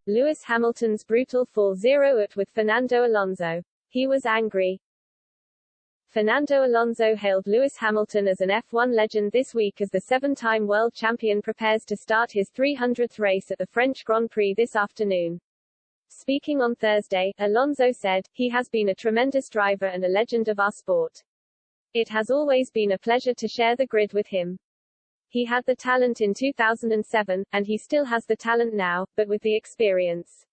Lewis Hamilton's brutal fall0ut with Fernando Alonso. He was angry. Fernando Alonso hailed Lewis Hamilton as an F1 legend this week as the seven-time world champion prepares to start his 300th race at the French Grand Prix this afternoon. Speaking on Thursday, Alonso said, "He has been a tremendous driver and a legend of our sport. It has always been a pleasure to share the grid with him. He had the talent in 2007, and he still has the talent now, but with the experience.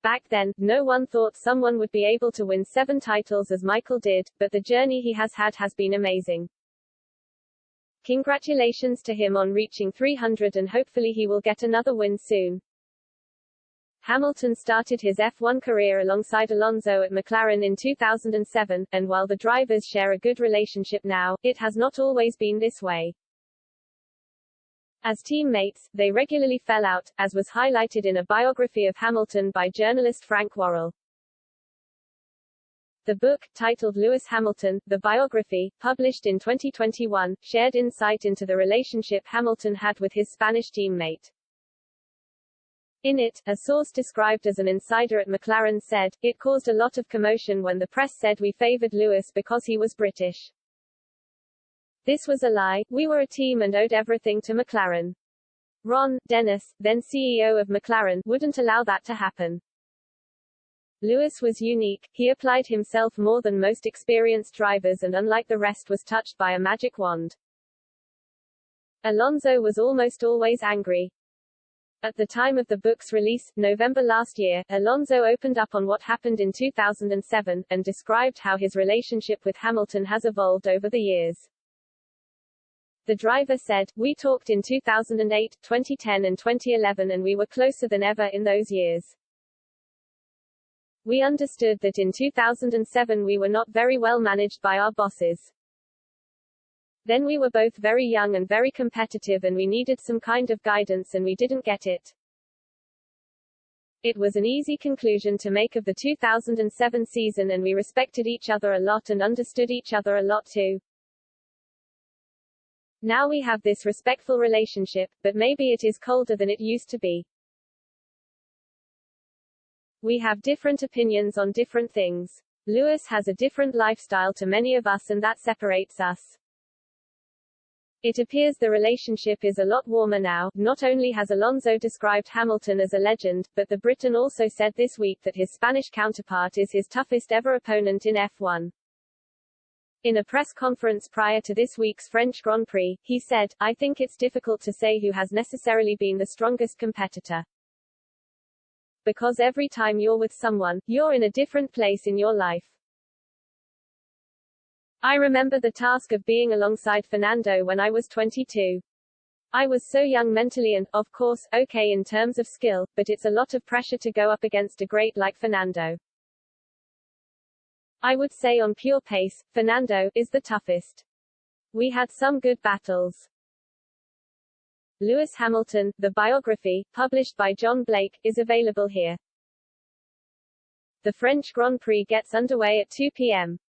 Back then, no one thought someone would be able to win 7 titles as Michael did, but the journey he has had has been amazing. Congratulations to him on reaching 300 and hopefully he will get another win soon." Hamilton started his F1 career alongside Alonso at McLaren in 2007, and while the drivers share a good relationship now, it has not always been this way. As teammates, they regularly fell out, as was highlighted in a biography of Hamilton by journalist Frank Worrell. The book, titled Lewis Hamilton, The Biography, published in 2021, shared insight into the relationship Hamilton had with his Spanish teammate. In it, a source described as an insider at McLaren said, "It caused a lot of commotion when the press said we favored Lewis because he was British. This was a lie. We were a team and owed everything to McLaren. Ron Dennis, then CEO of McLaren, wouldn't allow that to happen. Lewis was unique. He applied himself more than most experienced drivers and unlike the rest was touched by a magic wand." Alonso was almost always angry. At the time of the book's release, November last year, Alonso opened up on what happened in 2007, and described how his relationship with Hamilton has evolved over the years. The driver said, "We talked in 2008, 2010 and 2011 and we were closer than ever in those years. We understood that in 2007 we were not very well managed by our bosses. Then we were both very young and very competitive and we needed some kind of guidance and we didn't get it. It was an easy conclusion to make of the 2007 season and we respected each other a lot and understood each other a lot too. Now we have this respectful relationship, but maybe it is colder than it used to be. We have different opinions on different things. Lewis has a different lifestyle to many of us and that separates us. It appears the relationship is a lot warmer now." Not only has Alonso described Hamilton as a legend, but the Briton also said this week that his Spanish counterpart is his toughest ever opponent in F1. In a press conference prior to this week's French Grand Prix, he said, "I think it's difficult to say who has necessarily been the strongest competitor. Because every time you're with someone, you're in a different place in your life. I remember the task of being alongside Fernando when I was 22. I was so young mentally and, of course, okay in terms of skill, but it's a lot of pressure to go up against a great like Fernando. I would say on pure pace, Fernando is the toughest. We had some good battles." Lewis Hamilton, The Biography, published by John Blake, is available here. The French Grand Prix gets underway at 2 p.m.